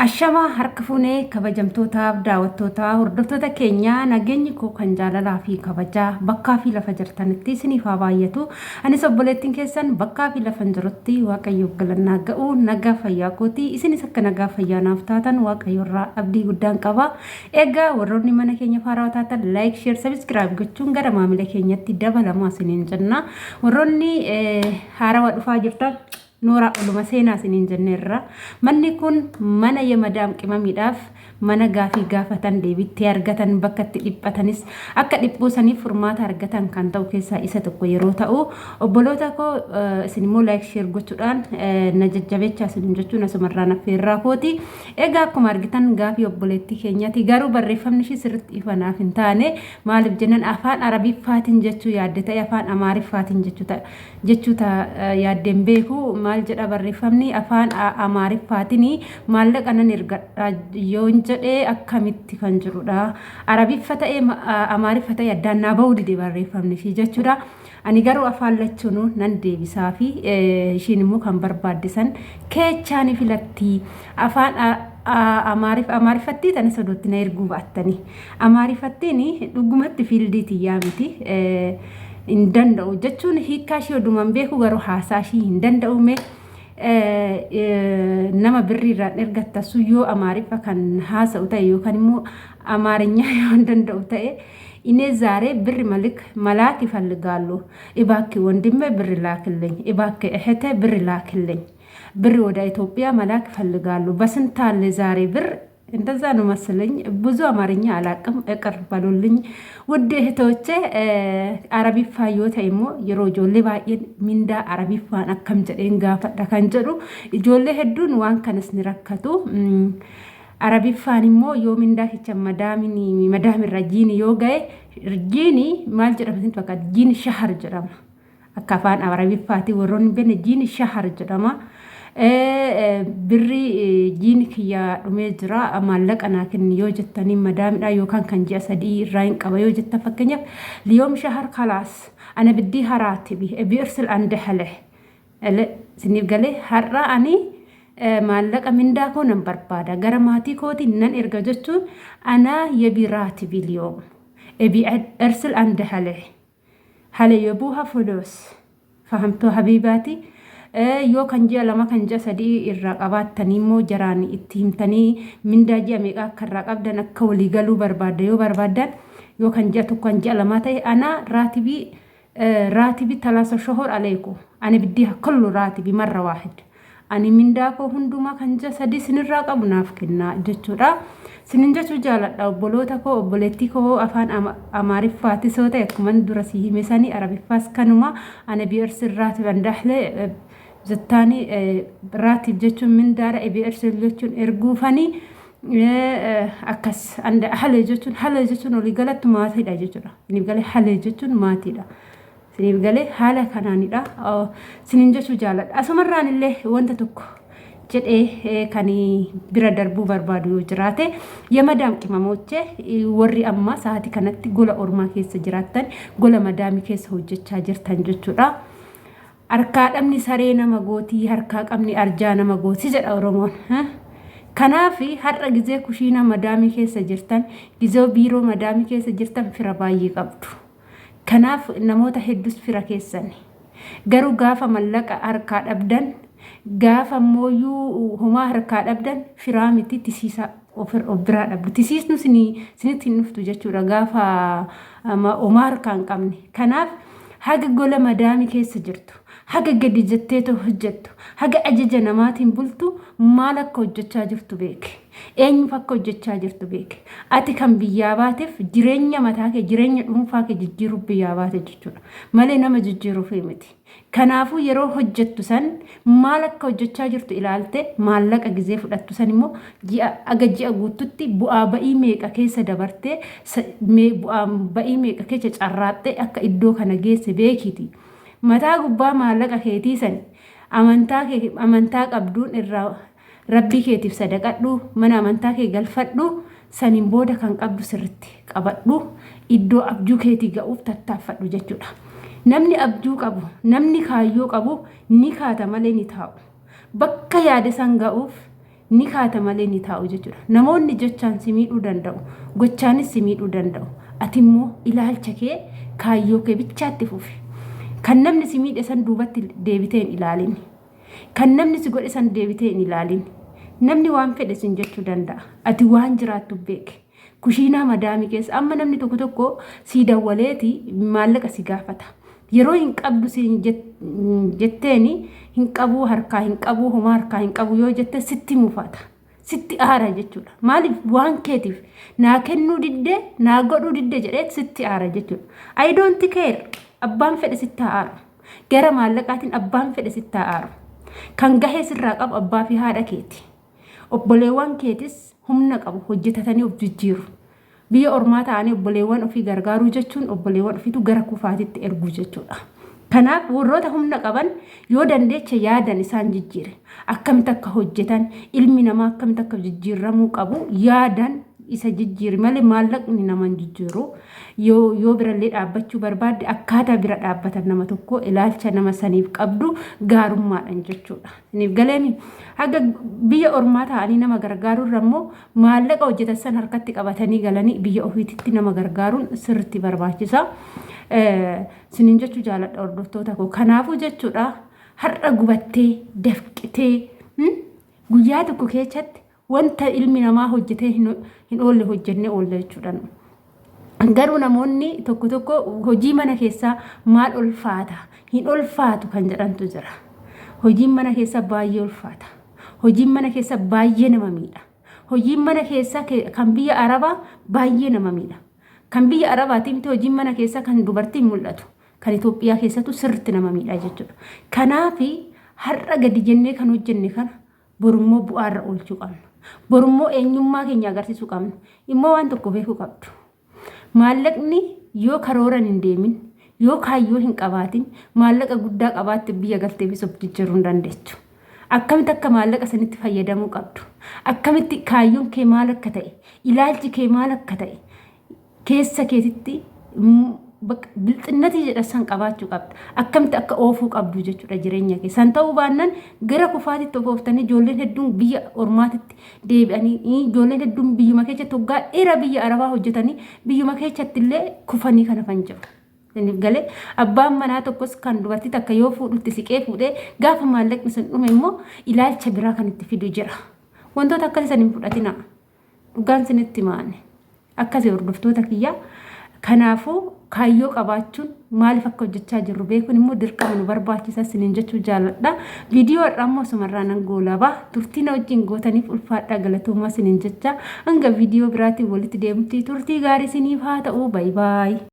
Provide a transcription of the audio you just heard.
Ashama harka fuunee kabajamtootaaf daawwattootaa hordoftoota keenyaa nageenyi koo kan jaalalaa fi kabajaa bakkaa fi lafa jirtanitti isiniif haa baay'atu. Anis obboleettiin keessan bakkaa fi lafa jirutti waaqayyoof galannaa ga'u nagaa fayyaa kooti. Isinis akka nagaa fayyaa naaf taatan waaqayyoorraa abdii guddaan qaba. Egaa warroonni mana keenya faaraa taatan like, share, subscribe gochuun gara maamila keenyatti dabalamaa isiniin jenna. Warroonni haarawaa dhufaa jirtan Noora oluma seenaa isiniin jenneerra. Manni kun mana Yemadaam qimamiidhaaf mana gaafii gaafatan deebitti argatan bakka itti dhiphatanis akka dhiphuusaniif furmaata argatan kan ta'u keessaa isa tokko yeroo ta'u, obboloota koo isin immoo like share gochuudhaan na jajjabeechaa isin jechuun asumarraan affeerraa kooti. Egaa akkuma argitan gaafii obboleettii keenyaati. Garuu barreeffamni ishii sirriitti ifanaaf hin taane maaliif jennan afaan Arabiffaatiin jechuu yaadde ta'e afaan Amaariffaatiin jechuu yaaddeen beeku. Maal jedha barreeffamni afaan Amaariffaatiin maallaqa nan ergadha yoo jedhee akkamitti kan jirudha. Arabiffa ta'e Amaariffa ta'e addaan naa bahuu dide barreeffamni ishii jechuudha. Ani garuu afaan lachuun nan deebisaa fi ishiin immoo kan barbaaddisan keechaani filatti afaan Amaariffatti tan sodootti na erguu baattanii. Amaariffattiin dhugumatti fiildiitii yaa miti. Hin danda'u jechuun hiikkaa ishee odumaan beeku garuu haasaa ishee hin danda'ume. Nama birriirraan ergattasu yoo Amaariffa kan haasa'u ta'e yookaan immoo Amaarinyaa yoo hin danda'u ta'e እኔ ዛሬ ብር መላክ ይፈልጋሉ። እባክህ ወንድሜ ብር ላክልኝ፣ እባክህ እህቴ ብር ላክልኝ። ብር ወደ ኢትዮጵያ መላክ ይፈልጋሉ። በስንት አለ ዛሬ ብር? እንደዛ ነው መሰለኝ። ብዙ አማርኛ አላቅም፣ እቅር በሉልኝ ውድ እህቶቼ። አረቢፋ yoo ta'e immoo yeroo ijoollee baay'een mindaa Arabiffaan akkam jedheen gaafadha kan jedhu ijoollee hedduun waan kanas ni rakkatu. Arabiffaan immoo yoo mindaa kicha madaamirra jiini yoo ga'e jiini maal jedhama isin fakkaata? Jiini shahar jedhama. Akka afaan Arabiffaatti warroonni benne jiini shahar jedhama. Birri jiini kiyya dhumee jira maallaqa naa kenni yoo jettanii madaamidha yookaan kan ji'a sadii irraa hin qaba yoo jettan fakkeenyaaf liyoom shahar kalaas ana biddii haraati bi'irsil andahale isiniif galee har'a ani maallaqa mindaa koo nan barbaada gara maatii kootiin nan erga jechuun ana yebiraati biliyoom ebi irsil andahale hale yebuha fulos fahamtoo habiibaati. Yoo kan ji'a lama kan ji'a sadii irraa qabaattanii immoo jaraan itti himtanii mindaa ji'a meeqa akka irraa qabdan akka walii galuu barbaadda yoo barbaaddan yoo kan ji'a tokko kan ji'a lama ta'e ana raatibii talaasa shohor aleeku ani biddii kullu raatibii marra waahid ani mindaa koo hundumaa kan ji'a sadii sinirraa qabu naaf kennaa jechuudha. Sinin jechuu jaaladha obboloota koo obboleettii koo afaan Amaariffaatti soo ta'e akkuma dura si hime sanii Arabiffaas kanuma ana bi'irsil raatib andahlee jettaanii raatib jechuun mindaadha bi'irsil jechuun erguufanii akkas halee jechuun olii galatti maatiidha jechuudha. Siniif galee halee jechuun maatiidha. Siniif galee haala kanaanidha. Sinin jechuu jaaladha. Asumarraan illee wanta tokko jedhee kan bira darbuu barbaadu yoo jiraate Yemadaam qimamoochee warri amma sa'aatii kanatti gola ormaa keessa jiraattan gola madaamii keessa hojjechaa jirtan jechuudha. Harkaa dhabni saree nama gootii harkaa qabni arjaa nama gootii jedha Oromoon. Kanaaf har'a gizee kushiina madaamii keessa jirtan gizee biiroo madaamii keessa jirtan fira baay'ee qabdu. Kanaaf namoota hedduus fira keessan garuu gaafa mallaqa harkaa dhabdan gaafa mooyyuu homaa harkaa dhabdan firaa miti tisiisa of biraa dhabdu. Tisiisnu sinitti hin dhuftu jechuudha gaafa homaa harkaa hin qabne. Kanaaf haga gola madaamii keessa jirtu haga gadi jetteetu hojjettu haga ajaja namaatiin bultu maal akka hojjechaa jirtu beeke. Eenyuuf akka hojjechaa jirtu beeke. Ati kan biyyaa baateef jireenya mataa kee jireenya dhuunfaa kee jijjiiruuf biyyaa baate jechuudha malee nama jijjiiruuf miti. Kanaafuu yeroo hojjettu san maal akka hojjechaa jirtu ilaalte maallaqa gizee fudhattu san immoo ji'a guututti bu'aa ba'ii meeqa keessa dabartee bu'aa ba'ii meeqa keessa carraattee akka iddoo kana geesse beekiti. Mataa gubbaa maallaqa keetii san amantaa qabduun irraa rabbii keetiif sadaqadhu mana amantaa kee galfadhu saniin booda kan qabdu sirritti qabadhu iddoo abjuu keetii ga'uuf tattaaffadhu jechuudha. Namni abjuu qabu namni kaayyoo qabu ni kaata malee ni taa'u. Bakka yaade san ga'uuf ni kaata malee ni taa'u jechuudha. Namoonni jechaan si miidhuu danda'u, gochaanis si miidhuu danda'u. Ati immoo ilaalcha kee kaayyoo kee bichaatti fufi. Kan namni si miidhe san duubatti deebitee hin ilaalin. Kan namni si godhe san deebitee hin ilaalin. Namni waan fedhe sin jechuu danda'a. Ati waan jiraattu beeki. Kushiinaa madaamii keessa amma namni tokko tokko si dawwaleeti maallaqa si gaafata. Yeroo hin qabdu si jetteeni hin qabu harkaa hin qabu homaa harkaa hin qabu yoo jette sitti mufata. Sitti aara jechuudha. Maaliif waan keetiif naa kennuu diddee naa godhuu diddee jedhee sitti aara jechuudha. I don't care. Abbaan fedhe sitti aaru. Gara maallaqaatiin abbaan fedhe sitti aaru. Kan gahee sirraa qabu abbaa fi haadha keeti. Obboleewwan keetis humna qabu hojjetatanii of jijjiiru. Biyya ormaa ta'anii obboleewwan ofii gargaaruu jechuun obboleewwan ofiitu gara kufaatitti erguu jechuudha. Kanaaf warroota humna qaban yoo dandeecha yaadan isaan jijjiire. Akkamitti akka hojjetan ilmi namaa akkamitti akka jijjiiramuu qabu yaadan isa jijjiiri malee maallaqni naman jijjiiru yoo birallee dhaabbachuu barbaadde akkaataa bira dhaabbatan nama tokko ilaalcha nama saniif qabdu gaarummaadhaan jechuudha. Siniif galeemi haga biyya ormaa ta'anii nama gargaaruurra immoo maallaqa hojjetan san harkatti qabatanii galanii biyya ofiititti nama gargaaruun sirriitti barbaachisa. Sinin jechuu jaaladha hordoftoota koo. Kanaafuu jechuudha har'a gubattee dafqitee guyyaa tokko keessatti wanta ilmi namaa hojjetee hin oolle hojjennee oolle jechuudha. Garuu namoonni tokko tokko hojii mana keessaa maal ulfaata hin ulfaatu kan jedhantu jira. Hojiin mana keessaa baay'ee ulfaata. Hojiin mana keessaa baay'ee nama miidha. Hojiin mana keessaa kan biyya Arabaa baay'ee nama miidha. Kan biyya Arabaatii miti hojiin mana keessaa kan dubartiin mul'atu. Kan Itoophiyaa keessattuu sirriitti nama miidha jechuudha. Kanaaf har'a gadi jennee kan hojjenne kana borummoo bu'aarra oolchuu qabna. Borummoo eenyummaa keenya agarsiisuu qabna. Immoo waan tokko beekuu qabdu. Maallaqni yoo karooran hin deemin, yoo kaayyoo hin qabaatin, maallaqa guddaa qabaatte biyya galteefis of jijjiiruu hin dandeessu. Akkamitti akka maallaqa sanitti fayyadamuu qabdu. Akkamitti kaayyoon kee maal akka ta'e, ilaalchi kee maal akka ta'e, keessa keetitti bilxinnatii jedhasan qabaachuu qabda. Akkamitti akka oofuu qabdu jechuudha jireenya kee. San ta'uu baannaan gara kufaatitti ofooftanii ijoolleen hedduun biyya ormaatitti deebi'anii ijoolleen hedduun biyyuma keessatti waggaa dheeraa biyya Arabaa hojjetanii biyyuma keessatti illee kufanii kana kan jiru. Galee abbaan manaa tokkos kan dubartii takka yoo fuudhutti siqee fuudhee gaafa maallaqni sun dhume immoo ilaalcha biraa kan itti fidu jira. Wantoota akkasii san hin fudhatina. Dhugaan sinitti maane. Akkasii hordoftoota kiyyaa. Kanaafuu kaayyoo qabaachuun maaliif akka hojjechaa jirru beekuun immoo dirqama nu barbaachisa sinin jechuu jaaladha. Viidiyoo har'a ammoo sumarraa nan goolabaa turtii na wajjin gootaniif ulfaadhaa galatoomaa sinin jecha hanga viidiyoo biraatiin walitti deemti turtii gaarii siniif haa ta'u. Baay baay.